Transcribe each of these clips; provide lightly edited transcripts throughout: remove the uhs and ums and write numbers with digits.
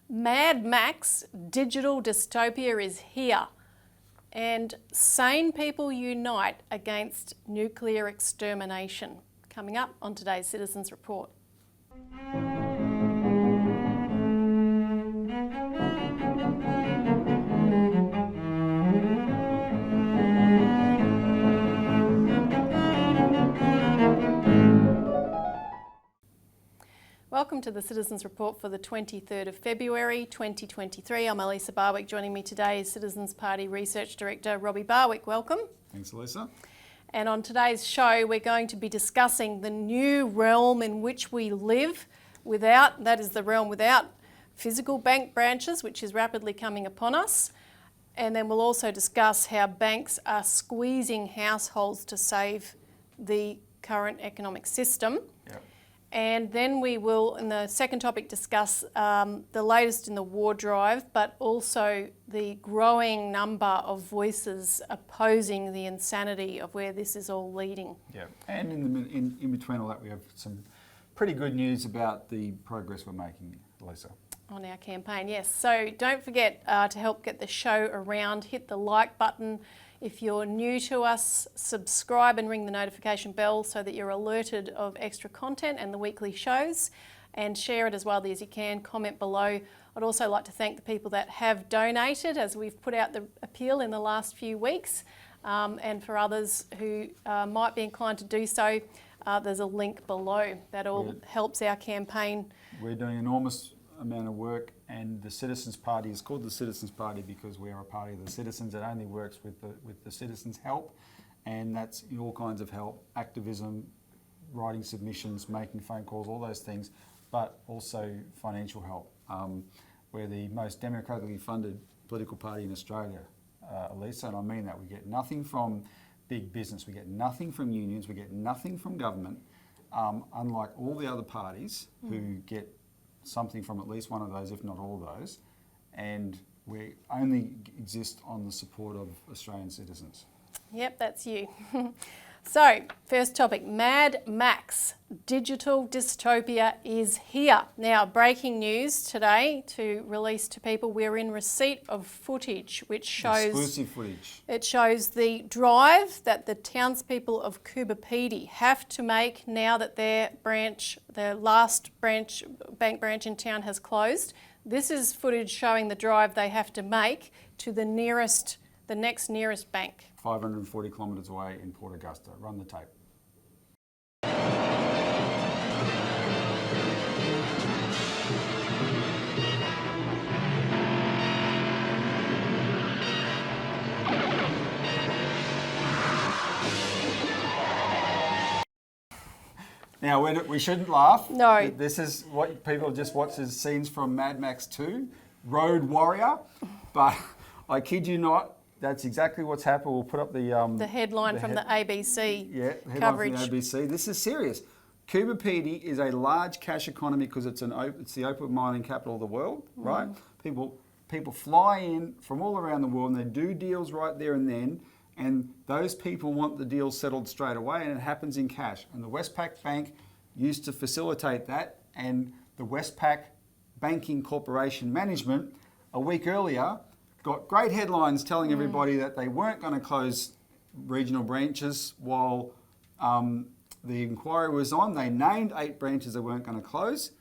Mad Max digital dystopia is here, and sane people unite against nuclear extermination. Coming up on today's Citizens Report. Welcome to the Citizens Report for the 23rd of February 2023. I'm Elisa Barwick. Joining me today is Citizens Party Research Director Robbie Barwick. Welcome. Thanks, Elisa. And on today's show, we're going to be discussing the new realm in which we live that is the realm without physical bank branches, which is rapidly coming upon us. And then we'll also discuss how banks are squeezing households to save the current economic system. Yep. And then we will, in the second topic, discuss the latest in the war drive, but also the growing number of voices opposing the insanity of where this is all leading. Yeah, and in between all that, we have some pretty good news about the progress we're making, Elisa. On our campaign, yes. So don't forget to help get the show around, hit the like button. If you're new to us, subscribe and ring the notification bell so that you're alerted of extra content and the weekly shows, and share it as widely as you can. Comment below. I'd also like to thank the people that have donated as we've put out the appeal in the last few weeks, and for others who might be inclined to do so, there's a link below. That all helps our campaign. We're doing an enormous amount of work, and the Citizens Party is called the Citizens Party because we are a party of the citizens. It only works with the citizens' help, and that's in all kinds of help: activism, writing submissions, making phone calls, all those things, but also financial help. We're the most democratically funded political party in Australia, Elisa, and I mean that. We get nothing from big business, we get nothing from unions, we get nothing from government, unlike all the other parties who get something from at least one of those, if not all of those, and we only exist on the support of Australian citizens. Yep, that's you. So, first topic, Mad Max digital dystopia is here. Now, breaking news today to release to people, we're in receipt of footage which shows... Exclusive footage. It shows the drive that the townspeople of Kubapidi have to make now that their last bank branch in town has closed. This is footage showing the drive they have to make to the next nearest bank. 540 kilometres away in Port Augusta. Run the tape. Now, we shouldn't laugh. No. This is what people just watch as scenes from Mad Max 2, Road Warrior, but I kid you not, that's exactly what's happened. We'll put up the headline from the ABC coverage. From the ABC. This is serious. Kubapidi is a large cash economy because it's the open mining capital of the world, right? People fly in from all around the world and they do deals right there and then, and those people want the deal settled straight away, and it happens in cash. And the Westpac Bank used to facilitate that, and the Westpac Banking Corporation Management a week earlier got great headlines telling everybody that they weren't going to close regional branches while the inquiry was on. They named 8 branches they weren't going to close,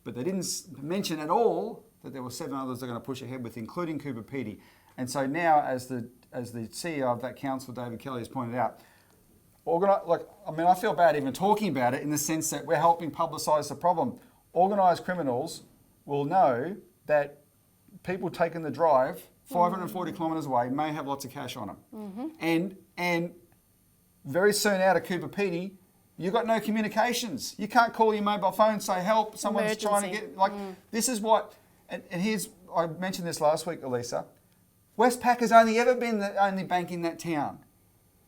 but they didn't mention at all that there were 7 others they're going to push ahead with, including Kubapidi. And so now, as the CEO of that council, David Kelly, has pointed out, I feel bad even talking about it in the sense that we're helping publicise the problem. Organised criminals will know that people taking the drive 540 kilometres away may have lots of cash on them. And very soon out of Kubapidi, you've got no communications. You can't call your mobile phone and say, help, someone's trying to get... This is what... And here's... I mentioned this last week, Elisa. Westpac has only ever been the only bank in that town.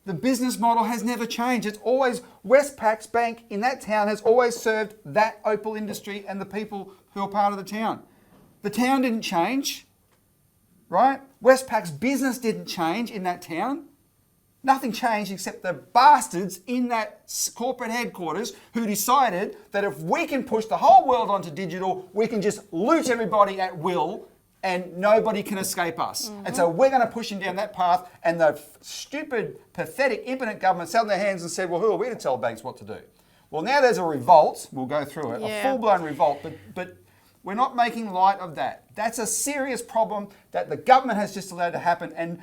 The business model has never changed. It's always... Westpac's bank in that town has always served that opal industry and the people who are part of the town. The town didn't change. Right? Westpac's business didn't change in that town. Nothing changed except the bastards in that corporate headquarters who decided that if we can push the whole world onto digital, we can just loot everybody at will and nobody can escape us. And so we're going to push them down that path, and the stupid, pathetic, impotent government sat on their hands and said, well, who are we to tell banks what to do? Well, now there's a revolt. We'll go through it, a full-blown revolt, but we're not making light of that. That's a serious problem that the government has just allowed to happen. And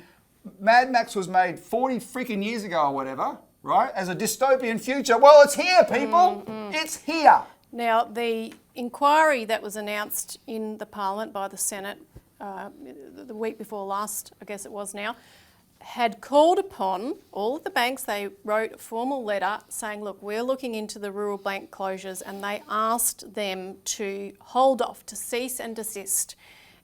Mad Max was made 40 freaking years ago or whatever, right? As a dystopian future. Well, it's here, people. It's here. Now, the inquiry that was announced in the Parliament by the Senate the week before last, I guess it was now, had called upon all of the banks. They wrote a formal letter saying, look, we're looking into the rural bank closures, and they asked them to hold off, to cease and desist.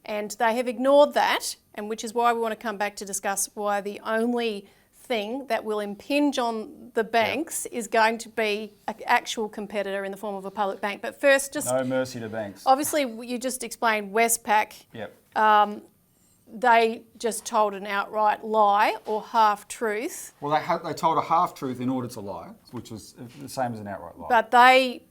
And they have ignored that, and which is why we want to come back to discuss why the only thing that will impinge on the banks is going to be an actual competitor in the form of a public bank. But first, just... No mercy to banks. Obviously, you just explained Westpac. Yep. They just told an outright lie or half-truth. Well, they told a half-truth in order to lie, which was the same as an outright lie. But they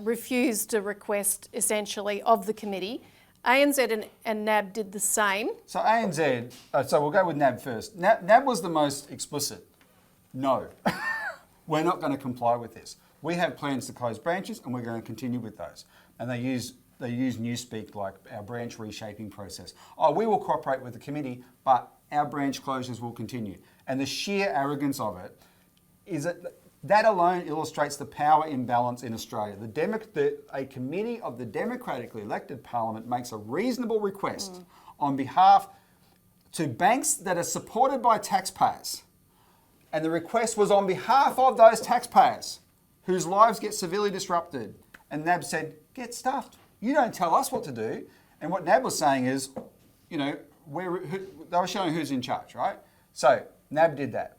refused a request, essentially, of the committee. ANZ and NAB did the same. So ANZ, so we'll go with NAB first. NAB was the most explicit. No, we're not going to comply with this. We have plans to close branches, and we're going to continue with those. And they use newspeak like our branch reshaping process. Oh, we will cooperate with the committee, but our branch closures will continue. And the sheer arrogance of it is that alone illustrates the power imbalance in Australia. A committee of the democratically elected parliament makes a reasonable request on behalf to banks that are supported by taxpayers. And the request was on behalf of those taxpayers whose lives get severely disrupted. And NAB said, get stuffed. You don't tell us what to do. And what NAB was saying is, you know, they were showing who's in charge, right? So NAB did that.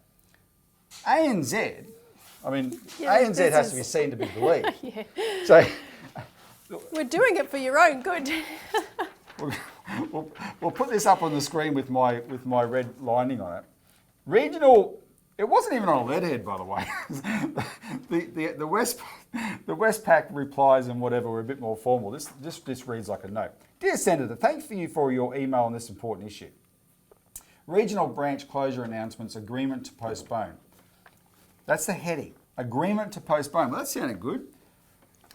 ANZ, ANZ has to be seen to be believed. So we're doing it for your own good. we'll put this up on the screen with my red lining on it. Regional. It wasn't even on a letterhead, by the way. the Westpac replies and whatever were a bit more formal. This reads like a note. Dear Senator, thank you for your email on this important issue. Regional branch closure announcements, agreement to postpone. That's the heading. Agreement to postpone. Well, that sounded good.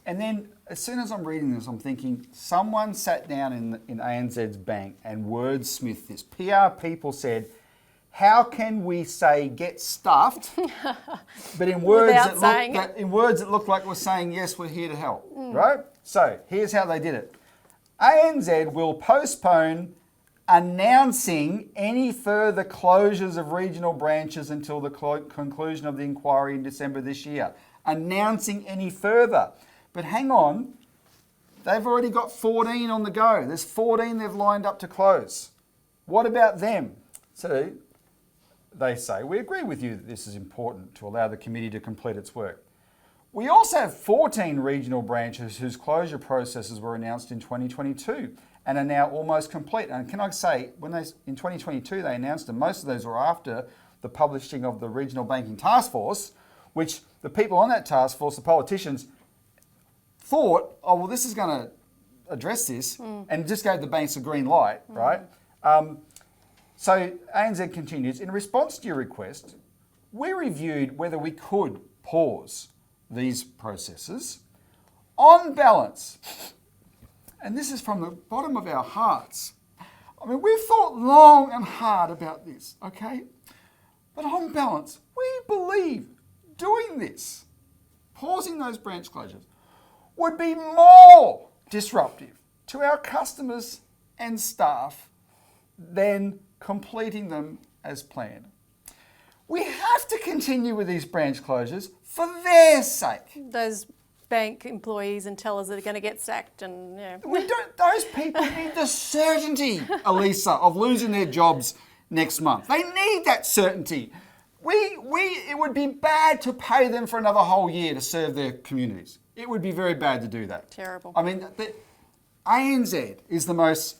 And then as soon as I'm reading this, I'm thinking someone sat down in ANZ's bank and wordsmithed this. PR people said, how can we say get stuffed, but in words that look like we're saying, yes, we're here to help, right? So here's how they did it. ANZ will postpone announcing any further closures of regional branches until the conclusion of the inquiry in December this year. Announcing any further. But hang on, they've already got 14 on the go. There's 14 they've lined up to close. What about them? So they say, we agree with you that this is important to allow the committee to complete its work. We also have 14 regional branches whose closure processes were announced in 2022 and are now almost complete. And can I say, in 2022 they announced them, most of those were after the publishing of the Regional Banking Task Force, which the people on that task force, the politicians, thought, oh, well, this is going to address this, and just gave the banks a green light, right? So ANZ continues, in response to your request, we reviewed whether we could pause these processes on balance. And this is from the bottom of our hearts. I mean, we've thought long and hard about this, okay? But on balance, we believe doing this, pausing those branch closures, would be more disruptive to our customers and staff than completing them as planned. We have to continue with these branch closures for their sake. Those bank employees and tellers that are going to get sacked and Those people need the certainty, Elisa, of losing their jobs next month. They need that certainty. It would be bad to pay them for another whole year to serve their communities. It would be very bad to do that. Terrible. I mean, ANZ is the most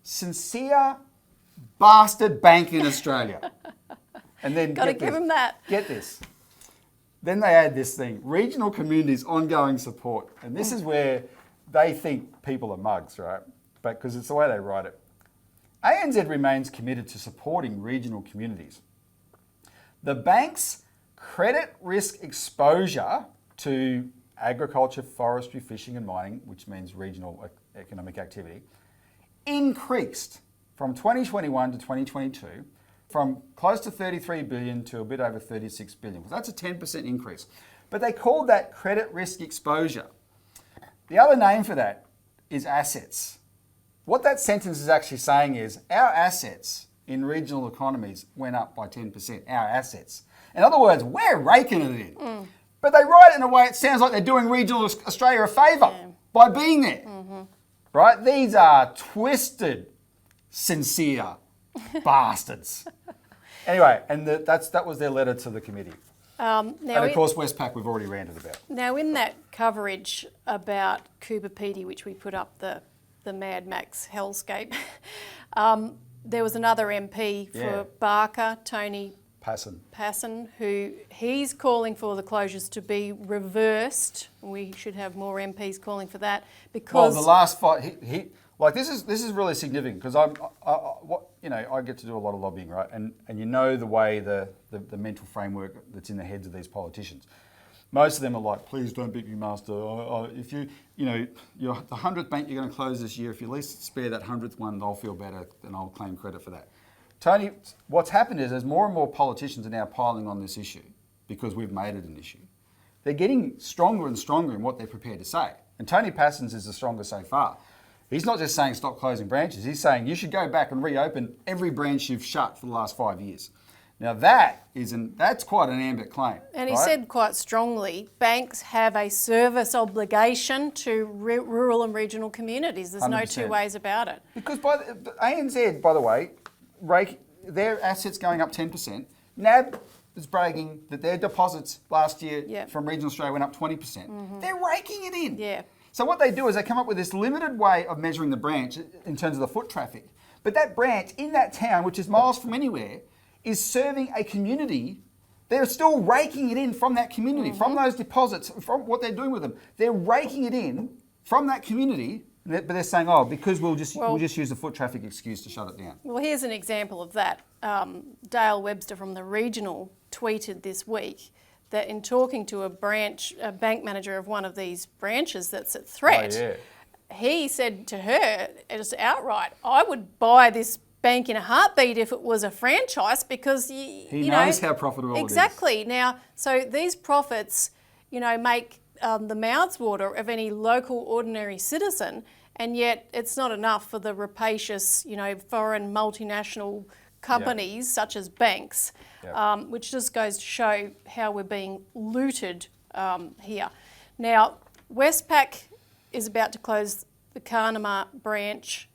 sincere bastard bank in Australia. And then Got to give them that. Get this. Then they add this thing, regional communities' ongoing support. And this is where they think people are mugs, right? But because it's the way they write it. ANZ remains committed to supporting regional communities. The bank's credit risk exposure to agriculture, forestry, fishing and mining, which means regional economic activity, increased from 2021 to 2022 from close to 33 billion to a bit over 36 billion. Well, that's a 10% increase. But they called that credit risk exposure. The other name for that is assets. What that sentence is actually saying is our assets in regional economies went up by 10%, our assets. In other words, we're raking it in. But they write it in a way it sounds like they're doing regional Australia a favour by being there. Right? These are twisted, sincere bastards. Anyway, and that was their letter to the committee. And of course, Westpac we've already ranted about. Now, in that coverage about Cooper Pedy, which we put up the Mad Max hellscape, there was another MP for Barker, Tony Passon, who he's calling for the closures to be reversed. We should have more MPs calling for that because the last fight, this is really significant because I get to do a lot of lobbying, right? And you know the way the mental framework that's in the heads of these politicians. Most of them are like, please don't beat me, master. If you're the 100th bank you're going to close this year, if you at least spare that 100th one, they'll feel better and I'll claim credit for that. Tony, what's happened is as more and more politicians are now piling on this issue because we've made it an issue, they're getting stronger and stronger in what they're prepared to say. And Tony Passon's is the strongest so far. He's not just saying stop closing branches. He's saying you should go back and reopen every branch you've shut for the last 5 years. Now that's quite an ambit claim. And he said quite strongly, banks have a service obligation to rural and regional communities. There's 100%. No two ways about it. Because ANZ, by the way, their assets going up 10%. NAB is bragging that their deposits last year from regional Australia went up 20%. They're raking it in. Yeah. So what they do is they come up with this limited way of measuring the branch in terms of the foot traffic. But that branch in that town, which is miles from anywhere, is serving a community. They're still raking it in from that community, from those deposits, from what they're doing with them. They're raking it in from that community, but they're saying, because we'll just use the foot traffic excuse to shut it down. Well, here's an example of that. Dale Webster from the Regional tweeted this week that in talking to a bank manager of one of these branches that's at threat, he said to her, just outright, I would buy this bank in a heartbeat if it was a franchise because he knows how profitable it is. Exactly. Now, so these profits, make the mouths water of any local ordinary citizen, and yet it's not enough for the rapacious, foreign multinational companies such as banks, which just goes to show how we're being looted here. Now, Westpac is about to close the Carnama branch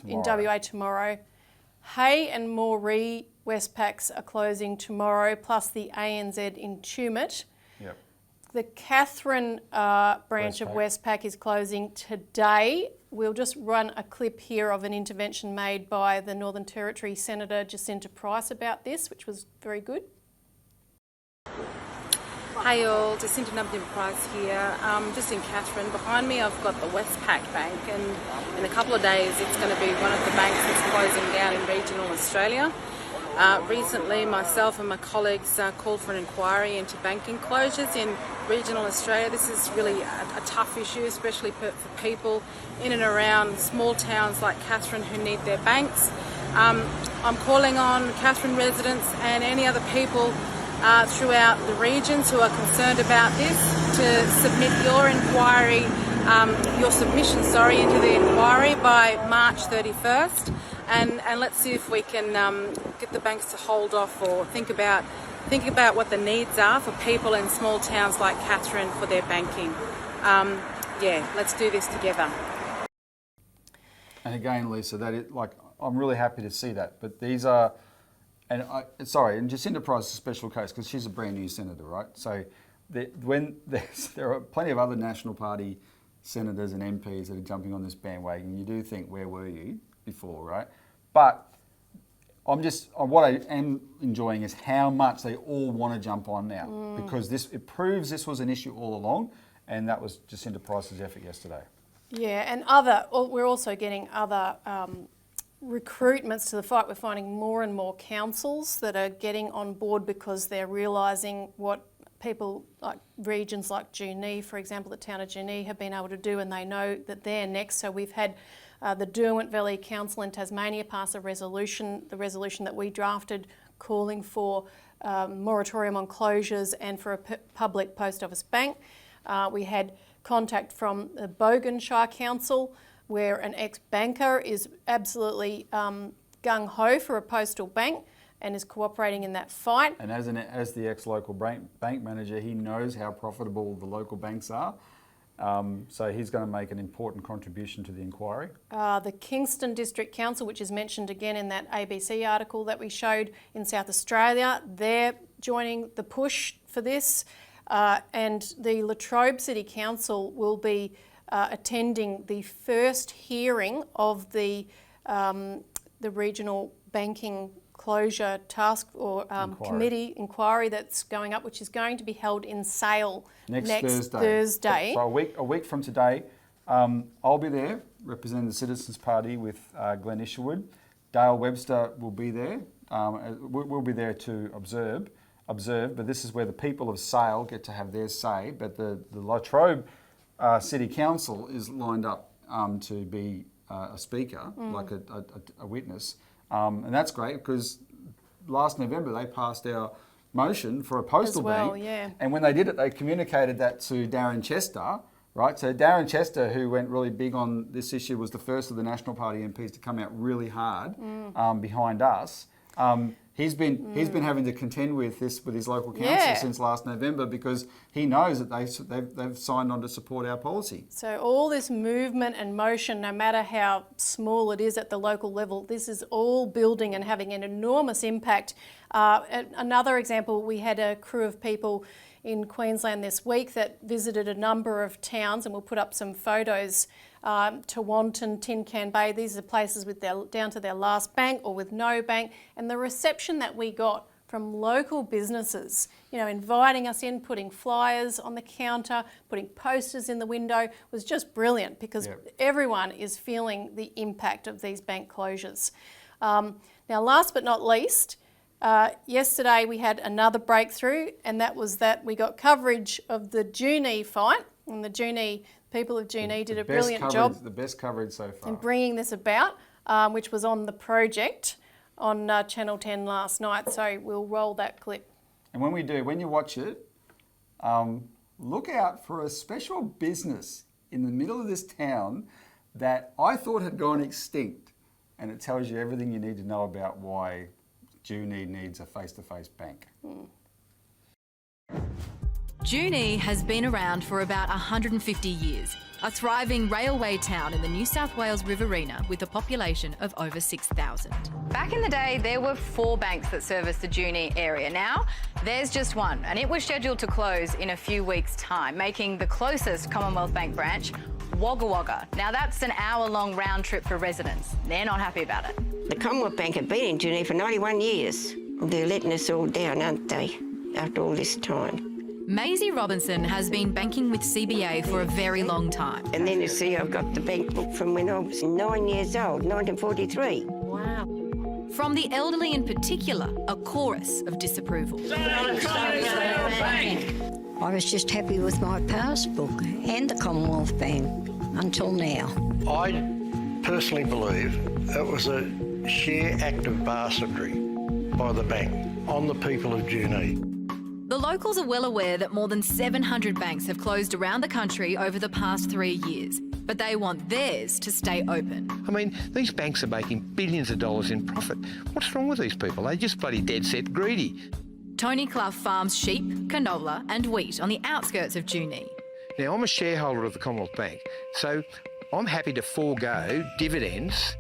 in WA tomorrow. Hay and Moree Westpacs are closing tomorrow, plus the ANZ in Tumut. Yep. The Catherine branch of Westpac is closing today. We'll just run a clip here of an intervention made by the Northern Territory Senator Jacinta Price about this, which was very good. Hey all, Jacinta Price here. Just in Catherine. Behind me I've got the Westpac Bank, and in a couple of days it's going to be one of the banks that's closing down in regional Australia. Recently myself and my colleagues called for an inquiry into banking closures in regional Australia. This is really a tough issue, especially for people in and around small towns like Catherine who need their banks. I'm calling on Catherine residents and any other people throughout the regions who are concerned about this to submit your submission into the inquiry by March 31st, and let's see if we can get the banks to hold off or think about what the needs are for people in small towns like Catherine for their banking. Let's do this together. And again, Lisa, I'm really happy to see that, but these are. And Jacinta Price is a special case because she's a brand new senator, right? So there are plenty of other National Party senators and MPs that are jumping on this bandwagon. You do think, where were you before, right? But what I am enjoying is how much they all want to jump on now, because it proves this was an issue all along, and that was Jacinta Price's effort yesterday. Yeah, and we're also getting other recruitments to the fight. We're finding more and more councils that are getting on board because they're realising what people like regions like Junee, for example, the town of Junee, have been able to do, and they know that they're next. So we've had the Derwent Valley Council in Tasmania pass a resolution, the resolution that we drafted, calling for moratorium on closures and for a public post office bank. We had contact from the Bogan Shire Council, where an ex-banker is absolutely gung-ho for a postal bank and is cooperating in that fight. And as the ex-local bank manager, he knows how profitable the local banks are. So he's going to make an important contribution to the inquiry. The Kingston District Council, which is mentioned again in that ABC article that we showed in South Australia, they're joining the push for this. And the Latrobe City Council will be attending the first hearing of the regional banking closure task or committee inquiry that's going up, which is going to be held in Sale next Thursday. So a week from today, I'll be there representing the Citizens Party with Glenn Isherwood. Dale Webster will be there. We'll be there to observe, but this is where the people of Sale get to have their say. But the Latrobe City Council is lined up to be a speaker, like a witness. And that's great because last November they passed our motion for a postal bank. Yeah. And when they did it, they communicated that to Darren Chester, right? So Darren Chester, who went really big on this issue, was the first of the National Party MPs to come out really hard behind us. He's been having to contend with this with his local council since last November because he knows that they've signed on to support our policy. So all this movement and motion, no matter how small it is at the local level, this is all building and having an enormous impact. Another example, we had a crew of people in Queensland this week that visited a number of towns, and we'll put up some photos. Tewantin, Tin Can Bay, these are places with down to their last bank or with no bank, and the reception that we got from local businesses, inviting us in, putting flyers on the counter, putting posters in the window, was just brilliant because everyone is feeling the impact of these bank closures. Now, last but not least, yesterday we had another breakthrough, and that was that we got coverage of the Junee fight, and the people of Junee did a brilliant job. The best coverage so far. In bringing this about, which was on The Project on Channel 10 last night. So we'll roll that clip. And when you watch it, look out for a special business in the middle of this town that I thought had gone extinct. And it tells you everything you need to know about why Junee needs a face-to-face bank. Junee has been around for about 150 years, a thriving railway town in the New South Wales Riverina with a population of over 6,000. Back in the day, there were 4 banks that serviced the Junee area. Now, there's just one, and it was scheduled to close in a few weeks' time, making the closest Commonwealth Bank branch Wagga Wagga. Now, that's an hour-long round trip for residents. They're not happy about it. The Commonwealth Bank have been in Junee for 91 years. They're letting us all down, aren't they, after all this time? Maisie Robinson has been banking with CBA for a very long time. And then you see I've got the bank book from when I was 9 years old, 1943. Wow. From the elderly in particular, a chorus of disapproval. I was just happy with my passbook and the Commonwealth Bank until now. I personally believe it was a sheer act of bastardry by the bank on the people of Junee. The locals are well aware that more than 700 banks have closed around the country over the past 3 years, but they want theirs to stay open. I mean, these banks are making billions of dollars in profit. What's wrong with these people? They're just bloody dead set greedy. Tony Clough farms sheep, canola and wheat on the outskirts of Junee. Now, I'm a shareholder of the Commonwealth Bank, so I'm happy to forego dividends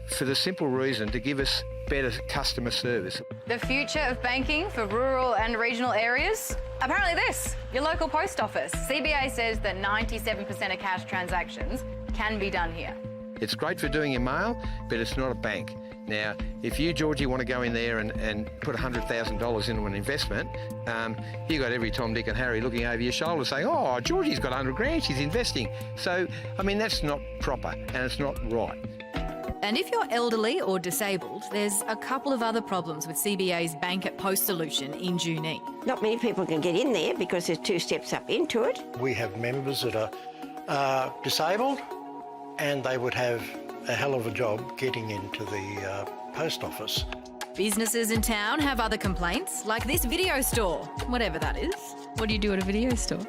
for the simple reason to give us better customer service. The future of banking for rural and regional areas? Apparently this, your local post office. CBA says that 97% of cash transactions can be done here. It's great for doing your mail, but it's not a bank. Now, if you, Georgie, want to go in there and put $100,000 into an investment, you got every Tom, Dick and Harry looking over your shoulder saying, oh, Georgie's got 100 grand, she's investing. So, I mean, that's not proper and it's not right. And if you're elderly or disabled, there's a couple of other problems with CBA's Bank at Post solution in Junee. Not many people can get in there because there's 2 steps up into it. We have members that are disabled and they would have a hell of a job getting into the post office. Businesses in town have other complaints, like this video store, whatever that is. What do you do at a video store?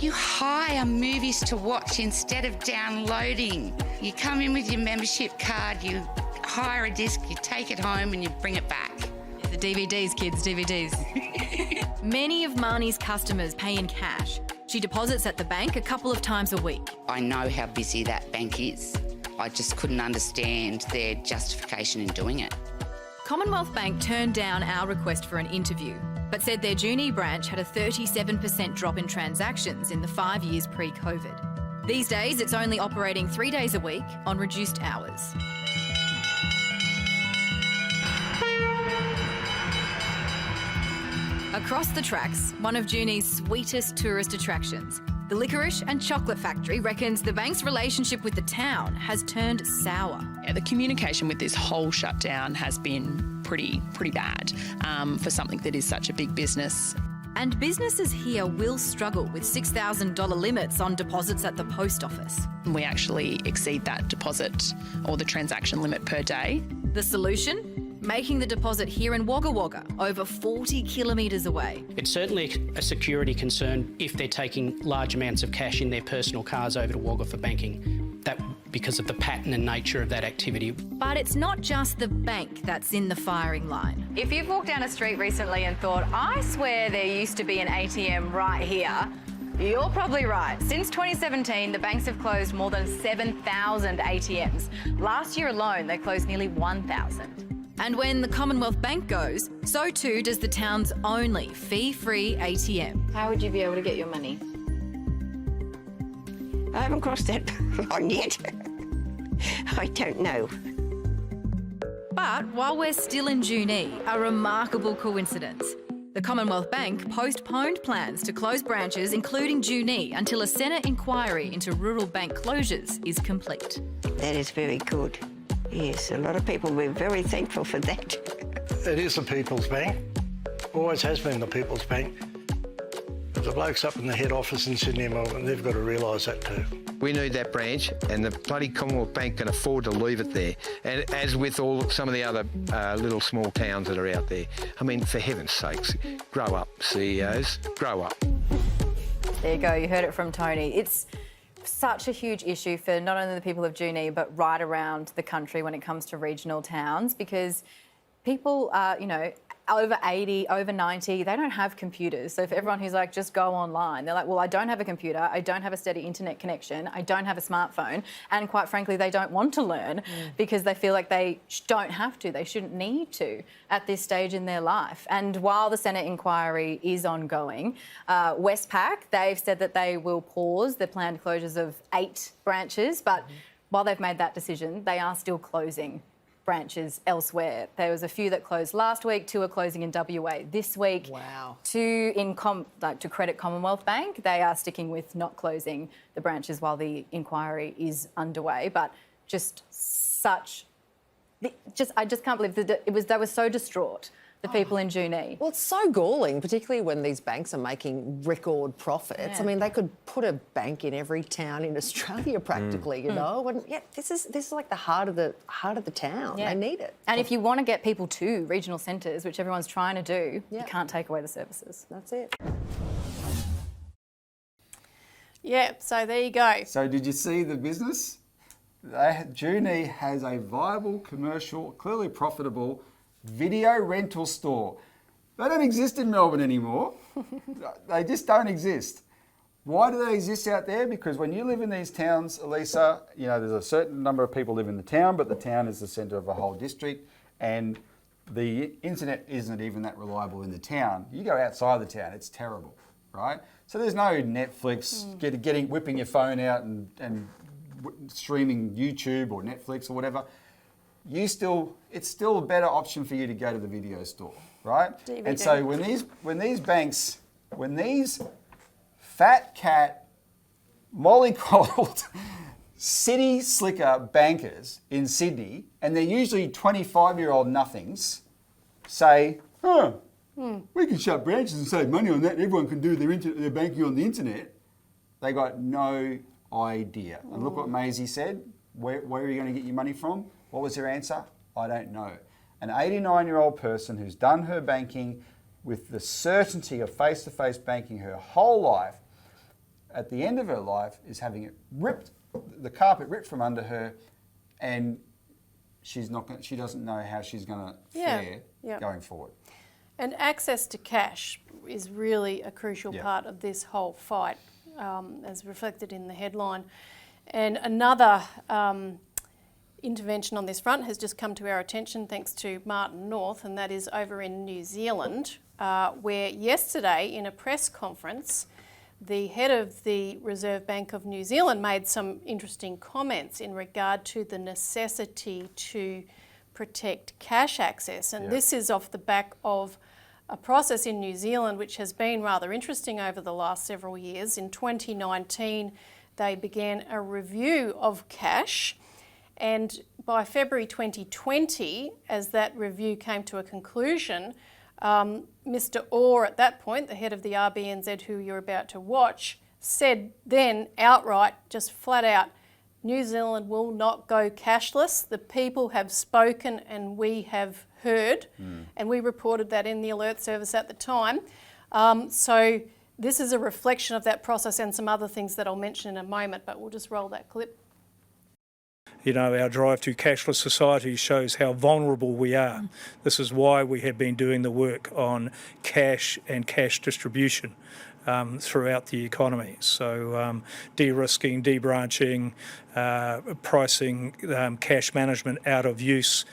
You hire movies to watch instead of downloading. You come in with your membership card, you hire a disc, you take it home and you bring it back. The DVDs, kids, DVDs. Many of Marnie's customers pay in cash. She deposits at the bank a couple of times a week. I know how busy that bank is. I just couldn't understand their justification in doing it. Commonwealth Bank turned down our request for an interview, but said their Junee branch had a 37% drop in transactions in the 5 years pre-COVID. These days, it's only operating 3 days a week on reduced hours. Across the tracks, one of Junee's sweetest tourist attractions, the Licorice and Chocolate Factory reckons the bank's relationship with the town has turned sour. Yeah, the communication with this whole shutdown has been pretty bad for something that is such a big business. And businesses here will struggle with $6,000 limits on deposits at the post office. We actually exceed that deposit or the transaction limit per day. The solution? Making the deposit here in Wagga Wagga, over 40 kilometres away. It's certainly a security concern if they're taking large amounts of cash in their personal cars over to Wagga for banking, that because of the pattern and nature of that activity. But it's not just the bank that's in the firing line. If you've walked down a street recently and thought, I swear there used to be an ATM right here, you're probably right. Since 2017, the banks have closed more than 7,000 ATMs. Last year alone, they closed nearly 1,000. And when the Commonwealth Bank goes, so too does the town's only fee-free ATM. How would you be able to get your money? I haven't crossed that line yet. I don't know. But while we're still in Junee, a remarkable coincidence. The Commonwealth Bank postponed plans to close branches, including Junee, until a Senate inquiry into rural bank closures is complete. That is very good. Yes, a lot of people were very thankful for that. It is the People's Bank. Always has been the People's Bank. But the blokes up in the head office in Sydney and Melbourne, they've got to realise that too. We need that branch, and the bloody Commonwealth Bank can afford to leave it there. And as with some of the other little small towns that are out there. I mean, for heaven's sakes, grow up, CEOs, grow up. There you go, you heard it from Tony. It's such a huge issue for not only the people of Junee, but right around the country when it comes to regional towns, because people are, over 80, over 90, they don't have computers. So for everyone who's like, just go online, they're like, well, I don't have a computer, I don't have a steady internet connection, I don't have a smartphone, and quite frankly, they don't want to learn because they feel like they don't have to, they shouldn't need to at this stage in their life. And while the Senate inquiry is ongoing, Westpac, they've said that they will pause the planned closures of 8 branches, but while they've made that decision, they are still closing branches elsewhere. There was a few that closed last week, 2 are closing in WA this week. Wow. 2 to credit Commonwealth Bank, they are sticking with not closing the branches while the inquiry is underway. But I just can't believe that they were so distraught, the people in Junee. Well, it's so galling, particularly when these banks are making record profits. Yeah. I mean, they could put a bank in every town in Australia practically, you know. And yeah, this is like the heart of the town. Yeah. They need it. And if you want to get people to regional centres, which everyone's trying to do, you can't take away the services. That's it. Yeah, so there you go. So did you see the business? Junee has a viable, commercial, clearly profitable video rental store. They don't exist in Melbourne anymore. They just don't exist. Why do they exist out there? Because when you live in these towns, Elisa, there's a certain number of people live in the town, but the town is the centre of a whole district, and the internet isn't even that reliable in the town. You go outside the town, it's terrible, right? So there's no Netflix, whipping your phone out and streaming YouTube or Netflix or whatever, it's still a better option for you to go to the video store, right? DVD. And so when these fat cat, mollycoddled city slicker bankers in Sydney, and they're usually 25-year-old nothings, say, we can shut branches and save money on that, and everyone can do their banking on the internet. They got no idea. And look what Maisie said. Where are you going to get your money from? What was her answer? I don't know. An 89-year-old person who's done her banking with the certainty of face-to-face banking her whole life, at the end of her life is having it ripped, the carpet ripped from under her, and she doesn't know how she's going to fare going forward. And access to cash is really a crucial part of this whole fight, as reflected in the headline. And another intervention on this front has just come to our attention thanks to Martin North, and that is over in New Zealand, where yesterday in a press conference, the head of the Reserve Bank of New Zealand made some interesting comments in regard to the necessity to protect cash access. And this is off the back of a process in New Zealand which has been rather interesting over the last several years. In 2019, they began a review of cash, and by February 2020, as that review came to a conclusion, Mr. Orr at that point, the head of the RBNZ who you're about to watch, said then outright, just flat out, New Zealand will not go cashless. The people have spoken and we have heard, and we reported that in the alert service at the time. So this is a reflection of that process and some other things that I'll mention in a moment, but we'll just roll that clip. You know, our drive to cashless society shows how vulnerable we are. This is why we have been doing the work on cash and cash distribution throughout the economy. So de-risking, de-branching, pricing cash management out of use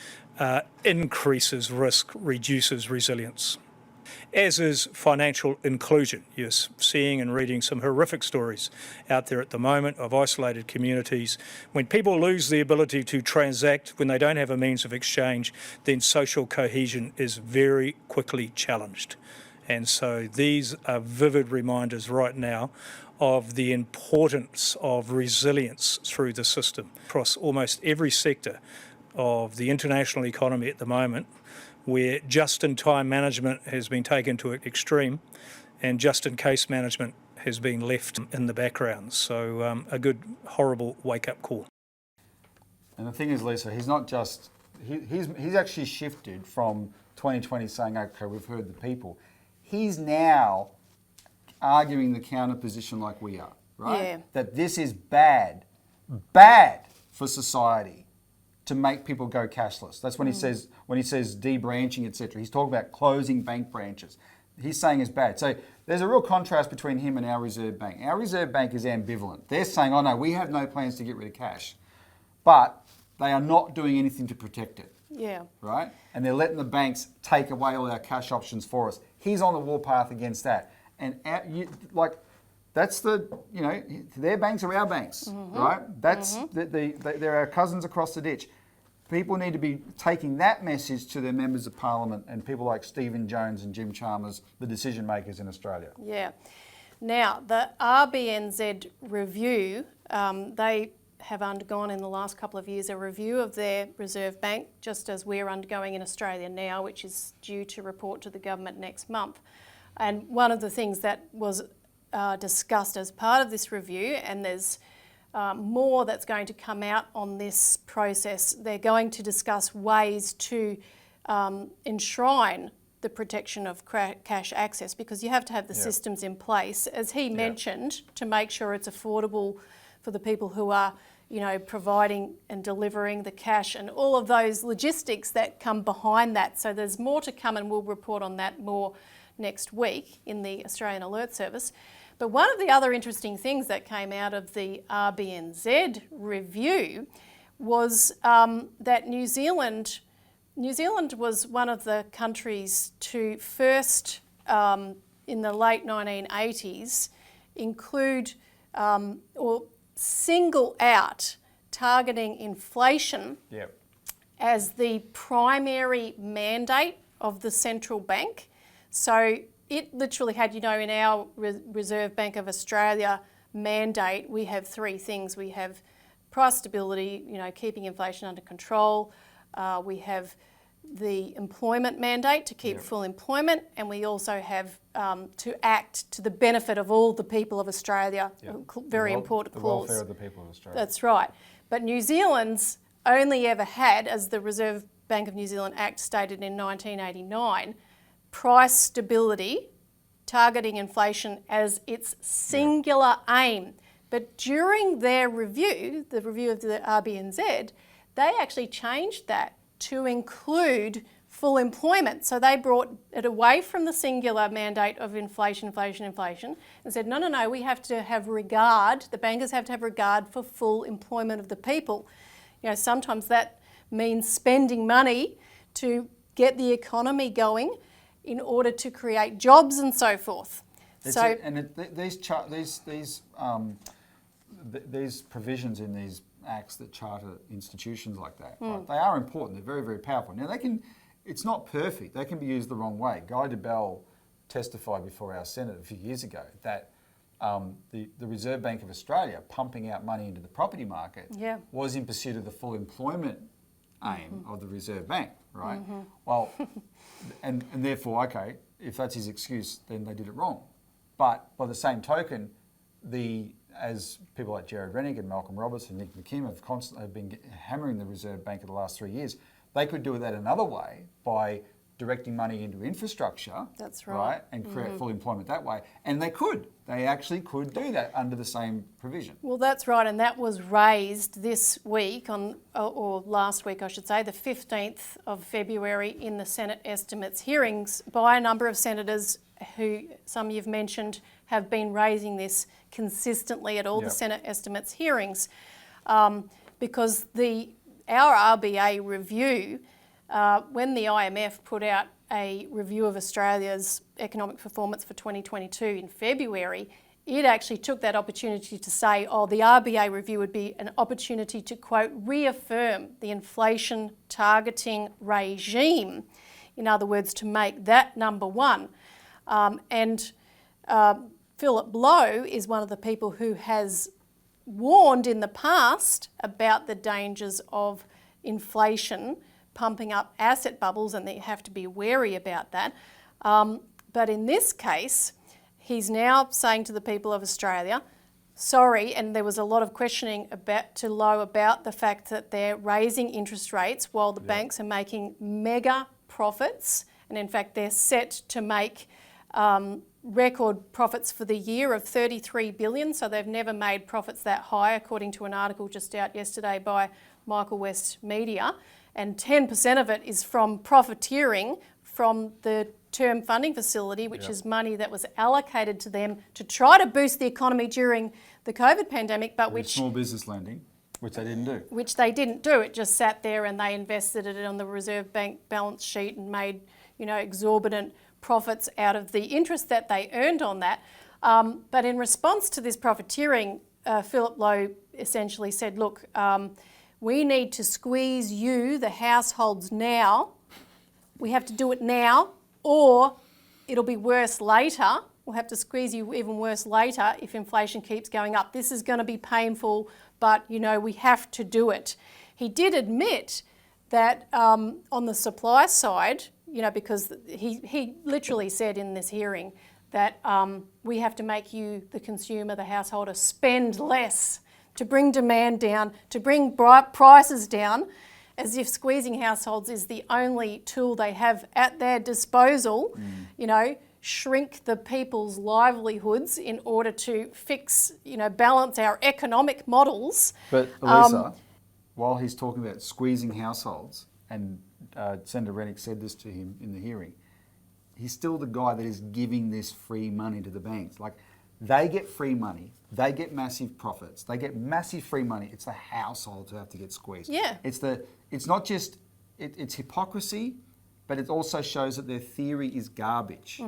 increases risk, reduces resilience. As is financial inclusion. You're seeing and reading some horrific stories out there at the moment of isolated communities. When people lose the ability to transact, when they don't have a means of exchange, then social cohesion is very quickly challenged. And so these are vivid reminders right now of the importance of resilience through the system. Across almost every sector of the international economy at the moment, where just-in-time management has been taken to an extreme and just-in-case management has been left in the background. So a good, horrible wake-up call. And the thing is, Lisa, he's not just, he's actually shifted from 2020 saying, okay, we've heard the people. He's now arguing the counter position like we are, right? Yeah. That this is bad for society to make people go cashless. That's when he says de-branching, etc. He's talking about closing bank branches. He's saying it's bad. So there's a real contrast between him and our Reserve Bank. Our Reserve Bank is ambivalent. They're saying, oh no, we have no plans to get rid of cash. But they are not doing anything to protect it. Yeah. Right? And they're letting the banks take away all our cash options for us. He's on the warpath against that. And that's their banks are our banks, right? That's they're our cousins across the ditch. People need to be taking that message to their members of parliament and people like Stephen Jones and Jim Chalmers, the decision makers in Australia. Yeah. Now, the RBNZ review, they have undergone in the last couple of years a review of their Reserve Bank, just as we're undergoing in Australia now, which is due to report to the government next month. And one of the things that was discussed as part of this review, and there's more that's going to come out on this process, they're going to discuss ways to enshrine the protection of cash access, because you have to have the systems in place, as he mentioned, to make sure it's affordable for the people who are, providing and delivering the cash and all of those logistics that come behind that. So there's more to come, and we'll report on that more next week in the Australian Alert Service. But one of the other interesting things that came out of the RBNZ review was that New Zealand was one of the countries to first, in the late 1980s, include or single out targeting inflation Yep. as the primary mandate of the central bank. So it literally had, in our Reserve Bank of Australia mandate, we have three things. We have price stability, keeping inflation under control. We have the employment mandate to keep full employment, and we also have to act to the benefit of all the people of Australia. Very important clause. The welfare of the people of Australia. That's right. But New Zealand's only ever had, as the Reserve Bank of New Zealand Act stated in 1989, price stability, targeting inflation as its singular aim. But during their review, the review of the RBNZ, they actually changed that to include full employment. So they brought it away from the singular mandate of inflation, and said, no, we have to have regard, the bankers have to have regard for full employment of the people. Sometimes that means spending money to get the economy going in order to create jobs and so forth. These provisions in these acts that charter institutions like that, right, they are important. They're very, very powerful. Now it's not perfect. They can be used the wrong way. Guy DeBell testified before our Senate a few years ago that the Reserve Bank of Australia pumping out money into the property market was in pursuit of the full employment aim of the Reserve Bank, right? Well, and therefore, okay, if that's his excuse, then they did it wrong. But by the same token, as people like Jared Rennick and Malcolm Roberts and Nick McKim have been hammering the Reserve Bank in the last 3 years, they could do that another way by directing money into infrastructure. That's right. And create full employment that way. And they actually could do that under the same provision. Well, that's right, and that was raised this week, or last week I should say, the 15th of February in the Senate estimates hearings by a number of senators who, some you've mentioned, have been raising this consistently at all the Senate estimates hearings, because our RBA review, when the IMF put out a review of Australia's economic performance for 2022 in February, it actually took that opportunity to say, the RBA review would be an opportunity to, quote, reaffirm the inflation targeting regime. In other words, to make that number one. Philip Lowe is one of the people who has warned in the past about the dangers of inflation pumping up asset bubbles, and that you have to be wary about that. But in this case, he's now saying to the people of Australia, sorry, and there was a lot of questioning to Lowe about the fact that they're raising interest rates while the banks are making mega profits, and in fact they're set to make record profits for the year of $33 billion, so they've never made profits that high, according to an article just out yesterday by Michael West Media, and 10% of it is from profiteering from the term funding facility, which is money that was allocated to them to try to boost the economy during the COVID pandemic, but which... Small business lending, which they didn't do. Which they didn't do. It just sat there and they invested it on the Reserve Bank balance sheet and made, exorbitant profits out of the interest that they earned on that. But in response to this profiteering, Philip Lowe essentially said, look, we need to squeeze you, the households, now. We have to do it now, or it'll be worse later. We'll have to squeeze you even worse later if inflation keeps going up. This is going to be painful, but, we have to do it. He did admit that on the supply side, because he literally said in this hearing that we have to make you, the consumer, the householder, spend less to bring demand down, to bring prices down, as if squeezing households is the only tool they have at their disposal, shrink the people's livelihoods in order to fix, balance our economic models. But Elisa, while he's talking about squeezing households, and Senator Rennick said this to him in the hearing, he's still the guy that is giving this free money to the banks. Like, they get free money, they get massive profits, they get massive free money. It's the households who have to get squeezed. Yeah. It's not just, it's hypocrisy, but it also shows that their theory is garbage,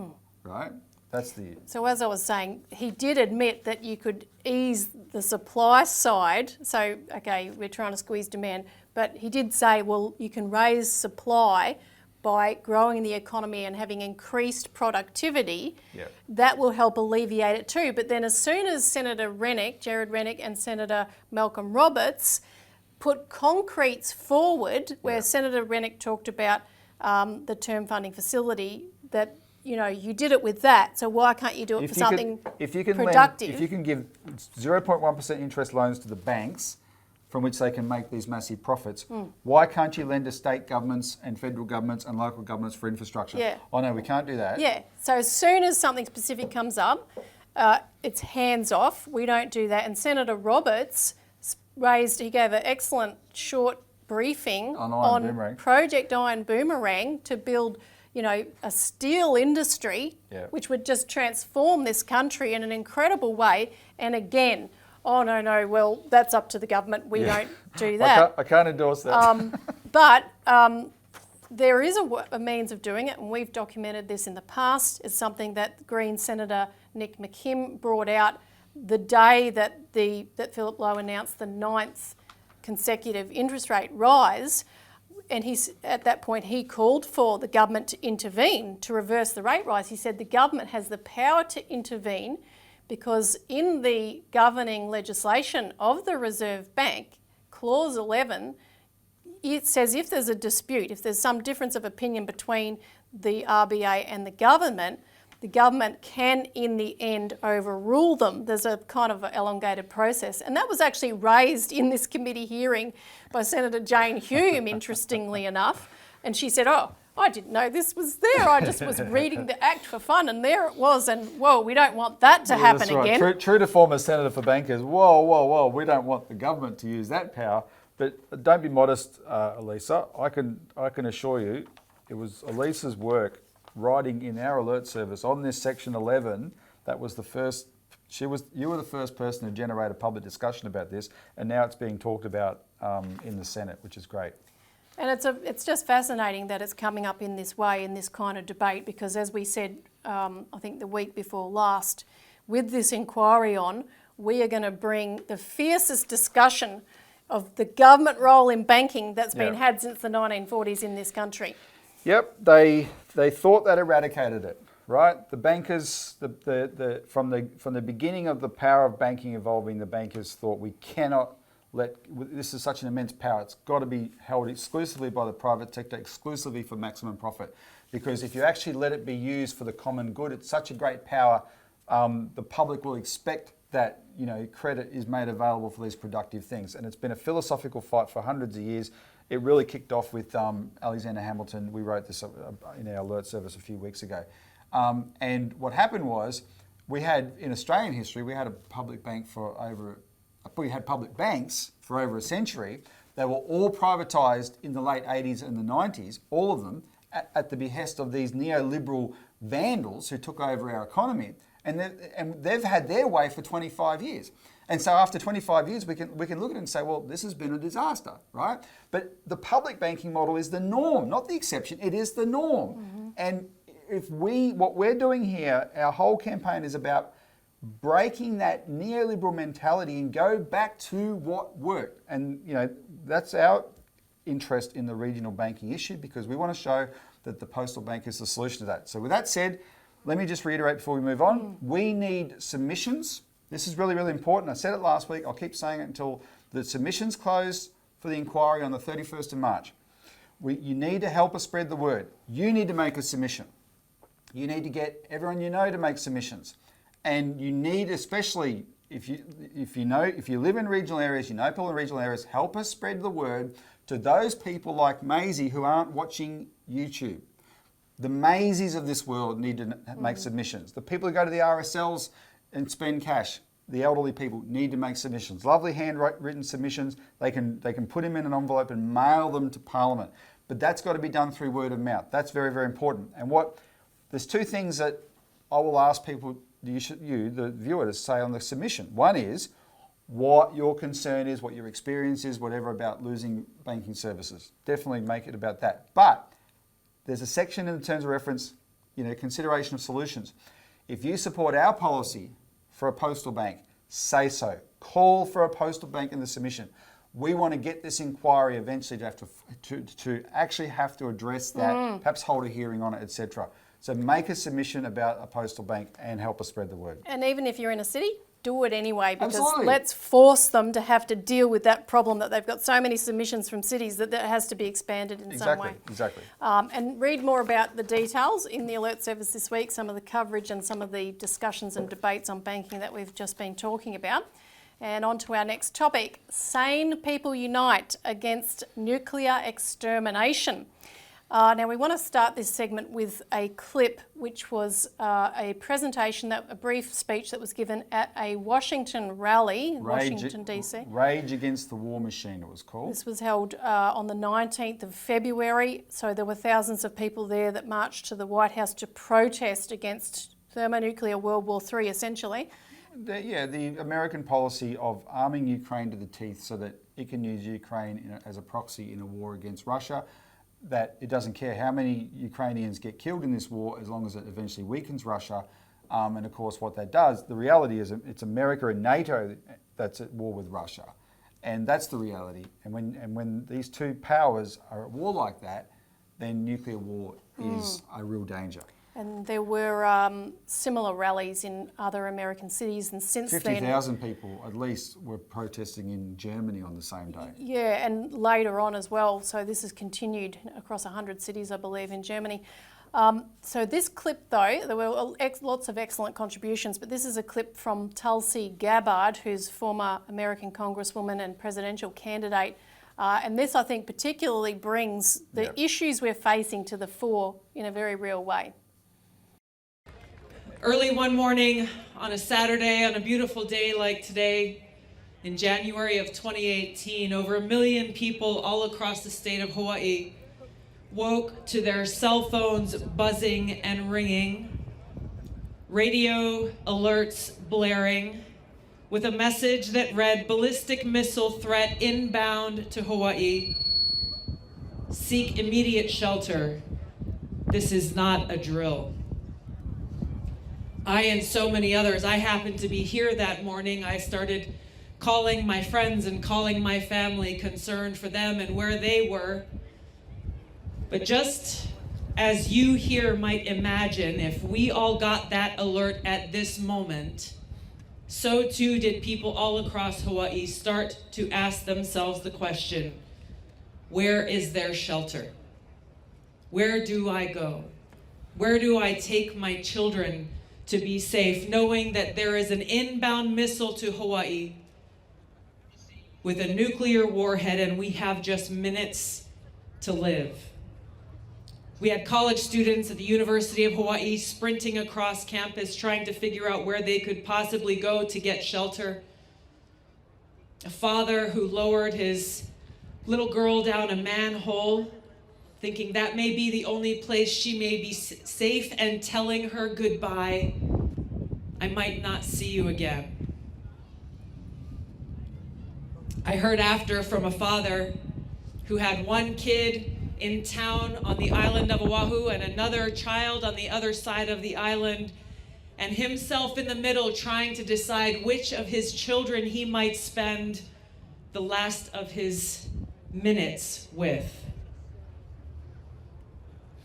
right? That's the... So as I was saying, he did admit that you could ease the supply side. So, okay, we're trying to squeeze demand, but he did say, well, you can raise supply by growing the economy and having increased productivity. Yep. That will help alleviate it too. But then as soon as Senator Rennick, Jared Rennick and Senator Malcolm Roberts put concretes forward, where Senator Rennick talked about the term funding facility, that you did it with that, so why can't you do it for something productive? If you can give 0.1% interest loans to the banks from which they can make these massive profits, why can't you lend to state governments and federal governments and local governments for infrastructure? Yeah. Oh no, we can't do that. Yeah, so as soon as something specific comes up, it's hands off. We don't do that. And Senator Roberts he gave an excellent short briefing on Project Iron Boomerang to build a steel industry, which would just transform this country in an incredible way. And again, oh no, well, that's up to the government. We don't do that. I can't endorse that. But there is a means of doing it, and we've documented this in the past. It's something that Green Senator Nick McKim brought out the day that Philip Lowe announced the 9th consecutive interest rate rise. And at that point, he called for the government to intervene to reverse the rate rise. He said the government has the power to intervene because in the governing legislation of the Reserve Bank, Clause 11, it says if there's a dispute, if there's some difference of opinion between the RBA and the government can, in the end, overrule them. There's a kind of elongated process. And that was actually raised in this committee hearing by Senator Jane Hume, interestingly enough. And she said, oh, I didn't know this was there. I just was reading the Act for fun, and there it was. And, whoa, we don't want that to happen that's right. again. True to former Senator for Bankers, whoa, we don't want the government to use that power. But don't be modest, Elisa. I can assure you it was Elisa's work writing in our alert service on this section 11, that was the first, you were the first person to generate a public discussion about this, and now it's being talked about in the Senate, which is great. And it's just fascinating that it's coming up in this way, in this kind of debate, because as we said, I think the week before last, with this inquiry on, we are going to bring the fiercest discussion of the government role in banking that's been had since the 1940s in this country. Yep, they thought that eradicated it, right? The bankers, from the beginning of the power of banking evolving, the bankers thought we cannot this is such an immense power, it's got to be held exclusively by the private sector, exclusively for maximum profit. Because if you actually let it be used for the common good, it's such a great power, the public will expect that credit is made available for these productive things. And it's been a philosophical fight for hundreds of years. It really kicked off with Alexander Hamilton. We wrote this in our alert service a few weeks ago. And what happened was, we had, in Australian history, we had a public bank we had public banks for over a century. They were all privatised in the late 80s and the 90s, all of them, at the behest of these neoliberal vandals who took over our economy. And they've had their way for 25 years. And so after 25 years, we can look at it and say, well, this has been a disaster, right? But the public banking model is the norm, not the exception. It is the norm. Mm-hmm. And what we're doing here, our whole campaign is about breaking that neoliberal mentality and go back to what worked. And, that's our interest in the regional banking issue, because we want to show that the postal bank is the solution to that. So with that said, let me just reiterate before we move on. We need submissions. This is really, really important. I said it last week. I'll keep saying it until the submissions close for the inquiry on the 31st of March. You need to help us spread the word. You need to make a submission. You need to get everyone you know to make submissions. And you need, especially if you live in regional areas, you know people in regional areas, help us spread the word to those people like Maisie who aren't watching YouTube. The Maisies of this world need to make submissions. The people who go to the RSLs and spend cash, the elderly people, need to make submissions. Lovely handwritten submissions. They can put them in an envelope and mail them to Parliament. But that's got to be done through word of mouth. That's very, very important. And there's two things that I will ask people, the viewer, to say on the submission. One is what your concern is, what your experience is, whatever, about losing banking services. Definitely make it about that. But there's a section in the terms of reference, consideration of solutions. if you support our policy for a postal bank, say so. Call for a postal bank in the submission. We want to get this inquiry eventually to actually have to address that, perhaps hold a hearing on it, etc. So make a submission about a postal bank and help us spread the word. And even if you're in a city, do it anyway, because Absolutely. let's force them to have to deal with that problem that they've got so many submissions from cities that has to be expanded in some way. Exactly. And read more about the details in the alert service this week, some of the coverage and some of the discussions and debates on banking that we've just been talking about. And on to our next topic. Sane people unite against nuclear extermination. Now we want to start this segment with a clip which was a presentation, a brief speech that was given at a Washington rally, Washington DC. Rage Against the War Machine, it was called. This was held on the 19th of February. So there were thousands of people there that marched to the White House to protest against thermonuclear World War III, essentially. The American policy of arming Ukraine to the teeth so that it can use Ukraine as a proxy in a war against Russia, that it doesn't care how many Ukrainians get killed in this war as long as it eventually weakens Russia. And of course what that does, the reality is it's America and NATO that's at war with Russia. And that's the reality. And when these two powers are at war like that, then nuclear war is a real danger. And there were similar rallies in other American cities, and since 50,000 people at least were protesting in Germany on the same day. Yeah, and later on as well. So this has continued across 100 cities, I believe, in Germany. So this clip, though, there were lots of excellent contributions, but this is a clip from Tulsi Gabbard, who's former American Congresswoman and presidential candidate. And this, I think, particularly brings the issues we're facing to the fore in a very real way. Early one morning on a Saturday, on a beautiful day like today, in January of 2018, over 1 million people all across the state of Hawaii woke to their cell phones buzzing and ringing, radio alerts blaring, with a message that read, "Ballistic missile threat inbound to Hawaii. Seek immediate shelter. This is not a drill." I and so many others, I happened to be here that morning. I started calling my friends and calling my family, concerned for them and where they were. But just as you here might imagine, if we all got that alert at this moment, so too did people all across Hawaii start to ask themselves the question, where is their shelter? Where do I go? Where do I take my children to be safe, knowing that there is an inbound missile to Hawaii with a nuclear warhead and we have just minutes to live? We had college students at the University of Hawaii sprinting across campus trying to figure out where they could possibly go to get shelter. A father who lowered his little girl down a manhole, thinking that may be the only place she may be safe, and telling her goodbye, "I might not see you again." I heard after from a father who had one kid in town on the island of Oahu and another child on the other side of the island, and himself in the middle trying to decide which of his children he might spend the last of his minutes with.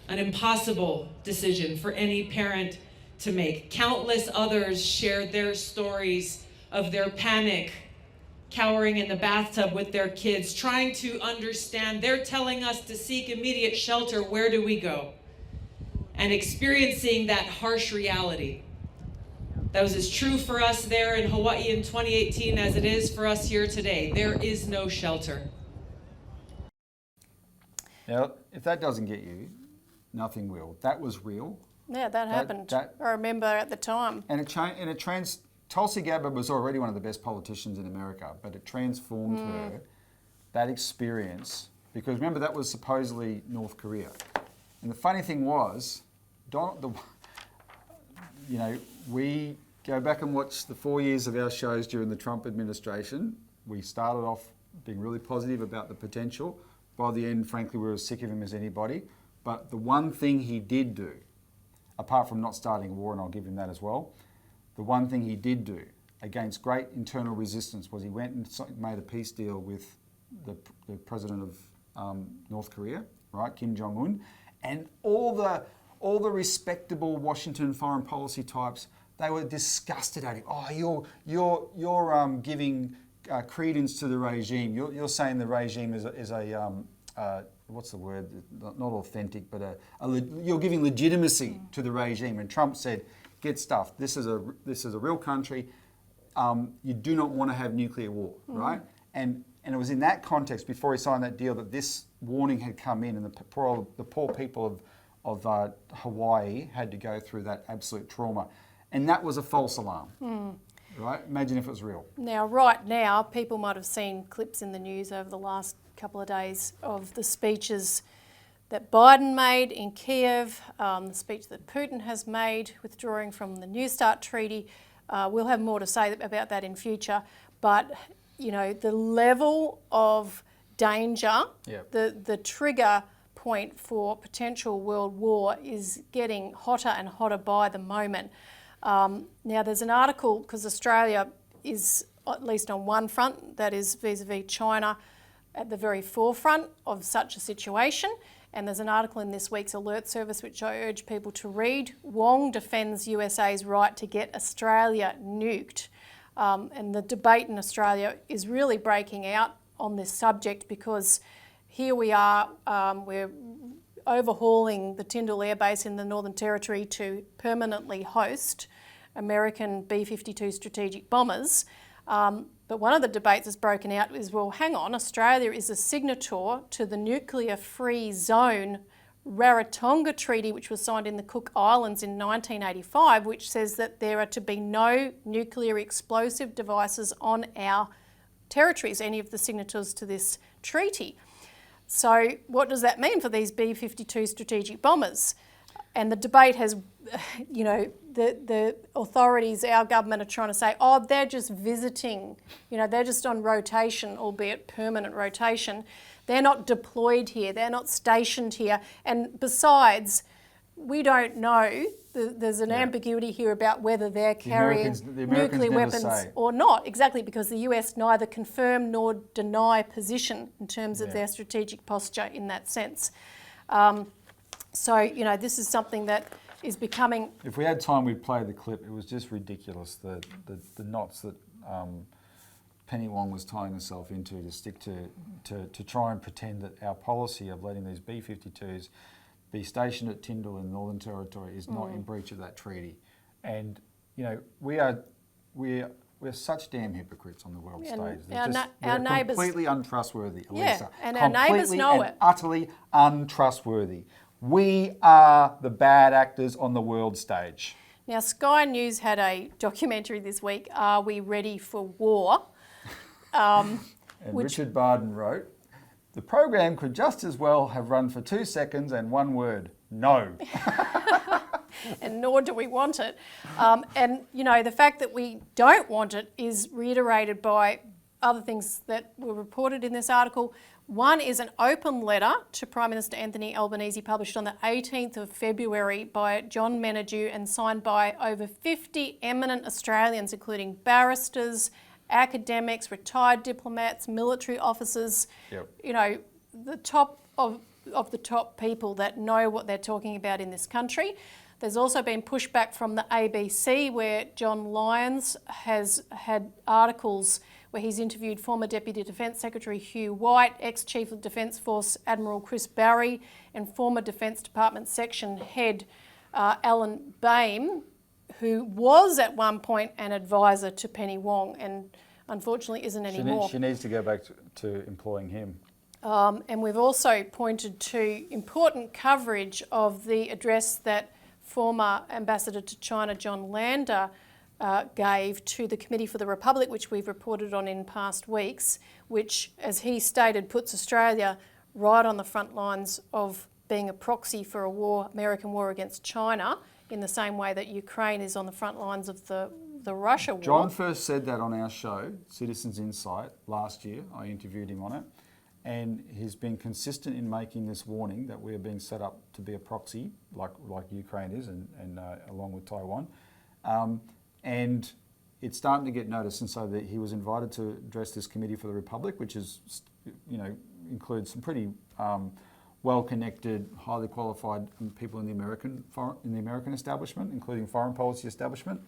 An impossible decision for any parent to make. Countless others shared their stories of their panic, cowering in the bathtub with their kids, trying to understand. They're telling us to seek immediate shelter. Where do we go? And experiencing that harsh reality. That was as true for us there in Hawaii in 2018 as it is for us here today. There is no shelter. Now, if that doesn't get you, nothing will. That was real. Yeah, that happened. I remember at the time. And Tulsi Gabbard was already one of the best politicians in America, but it transformed her, that experience, because remember that was supposedly North Korea. And the funny thing was, we go back and watch the 4 years of our shows during the Trump administration. We started off being really positive about the potential. By the end, frankly, we were as sick of him as anybody. But the one thing he did do, apart from not starting a war, and I'll give him that as well, the one thing he did do against great internal resistance was he went and made a peace deal with the president of North Korea, right, Kim Jong-un, and all the respectable Washington foreign policy types, they were disgusted at him. Oh, you're giving credence to the regime. You're saying the regime is a what's the word? Not authentic, but you're giving legitimacy to the regime. And Trump said, "Get stuffed. This is a real country. You do not want to have nuclear war, right?" And it was in that context, before he signed that deal, that this warning had come in, and the poor people of Hawaii had to go through that absolute trauma. And that was a false alarm, right? Imagine if it was real. Now, right now, people might have seen clips in the news over the last couple of days of the speeches that Biden made in Kiev, the speech that Putin has made withdrawing from the New START treaty. We'll have more to say about that in future. But, you know, the level of danger, the trigger point for potential world war is getting hotter and hotter by the moment. Now, there's an article, because Australia is, at least on one front, that is vis-a-vis China, at the very forefront of such a situation. And there's an article in this week's Alert Service which I urge people to read. Wong defends USA's right to get Australia nuked. And the debate in Australia is really breaking out on this subject, because here we are, we're overhauling the Tyndall Air Base in the Northern Territory to permanently host American B-52 strategic bombers. But one of the debates that's broken out is, well, hang on, Australia is a signatory to the nuclear-free zone Rarotonga Treaty, which was signed in the Cook Islands in 1985, which says that there are to be no nuclear explosive devices on our territories, any of the signatories to this treaty. So what does that mean for these B-52 strategic bombers? And the debate has, you know, the authorities, our government, are trying to say, oh, they're just visiting, you know, they're just on rotation, albeit permanent rotation. They're not deployed here, they're not stationed here. And besides, we don't know, there's an ambiguity here about whether they're carrying nuclear weapons or not. Exactly, because the US neither confirm nor deny position in terms of their strategic posture in that sense. So, you know, this is something that is becoming... If we had time, we'd play the clip. It was just ridiculous, the knots that Penny Wong was tying herself into to stick to try and pretend that our policy of letting these B-52s be stationed at Tyndall in the Northern Territory is not in breach of that treaty. And, you know, we're such damn hypocrites on the world stage. Our neighbours... completely untrustworthy, Elisa. Yeah, and our neighbours know it. Utterly untrustworthy. We are the bad actors on the world stage. Now, Sky News had a documentary this week, Are We Ready for War? And Richard Barden wrote, the program could just as well have run for 2 seconds and one word, no. And nor do we want it. And, you know, the fact that we don't want it is reiterated by other things that were reported in this article. One is an open letter to Prime Minister Anthony Albanese, published on the 18th of February by John Menadue and signed by over 50 eminent Australians, including barristers, academics, retired diplomats, military officers, you know, the top of the top people that know what they're talking about in this country. There's also been pushback from the ABC, where John Lyons has had articles where he's interviewed former Deputy Defence Secretary Hugh White, ex-Chief of Defence Force Admiral Chris Barry, and former Defence Department Section Head Alan Bain, who was at one point an advisor to Penny Wong and unfortunately isn't anymore. She needs to go back to employing him. And we've also pointed to important coverage of the address that former Ambassador to China John Lander gave to the Committee for the Republic, which we've reported on in past weeks, which, as he stated, puts Australia right on the front lines of being a proxy for a war, American war against China, in the same way that Ukraine is on the front lines of the Russia war. John first said that on our show, Citizens Insight, last year. I interviewed him on it. and he's been consistent in making this warning that we are being set up to be a proxy, like Ukraine is, and along with Taiwan. And it's starting to get noticed, and so that he was invited to address this Committee for the Republic, which is, includes some pretty well-connected, highly qualified people in the American establishment, including foreign policy establishment.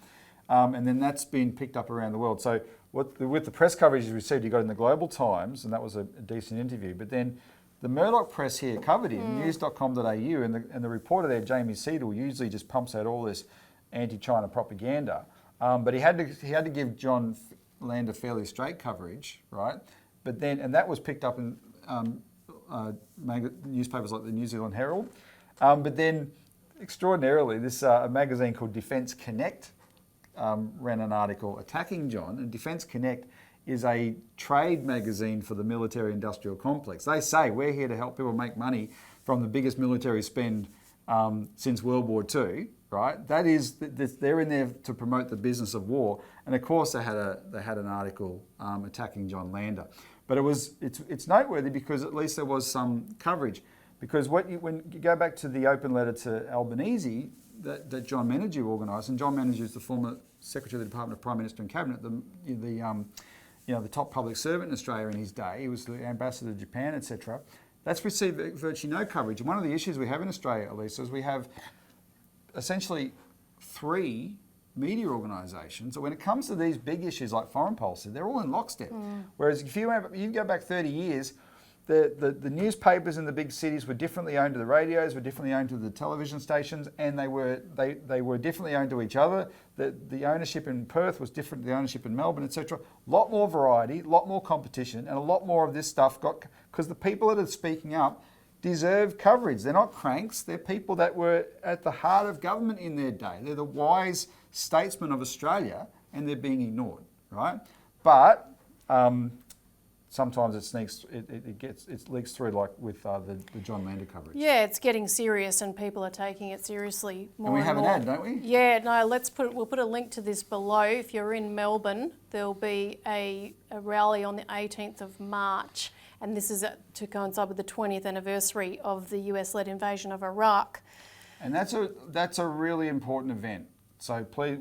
And then that's been picked up around the world. So with the press coverage he's received, he got in the Global Times, and that was a decent interview. But then the Murdoch press here covered him, news.com.au, and the reporter there, Jamie Seedle, usually just pumps out all this anti-China propaganda. But he had to give John Lander fairly straight coverage, right? But then, and that was picked up in newspapers like the New Zealand Herald. But then, extraordinarily, this a magazine called Defence Connect ran an article attacking John, and Defence Connect is a trade magazine for the military-industrial complex. They say we're here to help people make money from the biggest military spend since World War II, right? That is, they're in there to promote the business of war, and of course they had an article attacking John Lander. But it's noteworthy because at least there was some coverage. Because when you go back to the open letter to Albanese that John Menadue organised, and John Menadue is the former Secretary of the Department of Prime Minister and Cabinet, the top public servant in Australia in his day. He was the ambassador to Japan, etc. That's received virtually no coverage. And one of the issues we have in Australia, Elisa, is we have essentially 3 media organisations. So when it comes to these big issues like foreign policy, they're all in lockstep. Whereas if you go back 30 years, the newspapers in the big cities were differently owned to the radios, were differently owned to the television stations, and they were differently owned to each other. The ownership in Perth was different to the ownership in Melbourne, etc. A lot more variety, a lot more competition, and a lot more of this stuff because the people that are speaking up deserve coverage. They're not cranks. They're people that were at the heart of government in their day. They're the wise statesmen of Australia, and they're being ignored, right? But sometimes it leaks through, like with the John Lander coverage. Yeah, it's getting serious, and people are taking it seriously more. And we have more. an ad, don't we? Yeah, no. We'll put a link to this below. If you're in Melbourne, there'll be a rally on the 18th of March, and this is to coincide with the 20th anniversary of the US-led invasion of Iraq. And that's a really important event. So please,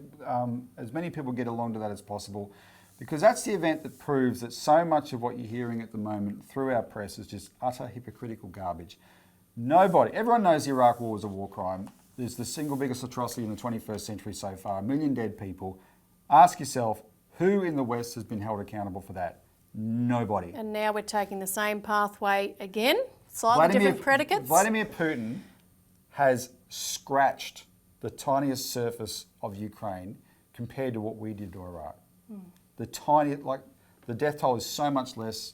as many people get along to that as possible, because that's the event that proves that so much of what you're hearing at the moment through our press is just utter hypocritical garbage. Everyone knows the Iraq War was a war crime. It's the single biggest atrocity in the 21st century so far, 1 million dead people. Ask yourself, who in the West has been held accountable for that? Nobody. And now we're taking the same pathway again, slightly different predicates. Vladimir Putin has scratched the tiniest surface of Ukraine compared to what we did to Iraq. The death toll is so much less,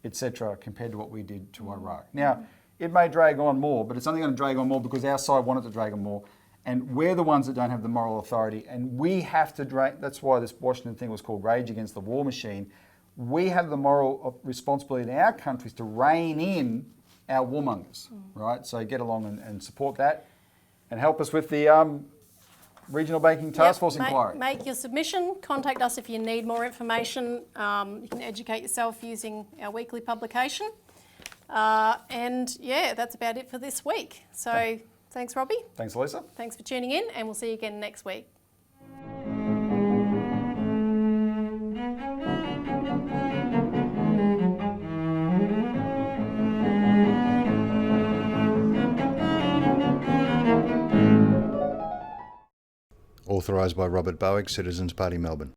etc., compared to what we did to Iraq. Now, it may drag on more, but it's only going to drag on more because our side wanted to drag on more. And we're the ones that don't have the moral authority, and we have to drag. That's why this Washington thing was called Rage Against the War Machine. We have the moral responsibility in our countries to rein in our warmongers, right? So get along and support that, and help us with the Regional Banking Task Force inquiry. Make your submission. Contact us if you need more information. You can educate yourself using our weekly publication. And yeah, that's about it for this week. So thanks, Robbie. Thanks, Elisa. Thanks for tuning in, and we'll see you again next week. Authorised by Robert Barwick, Citizens Party, Melbourne.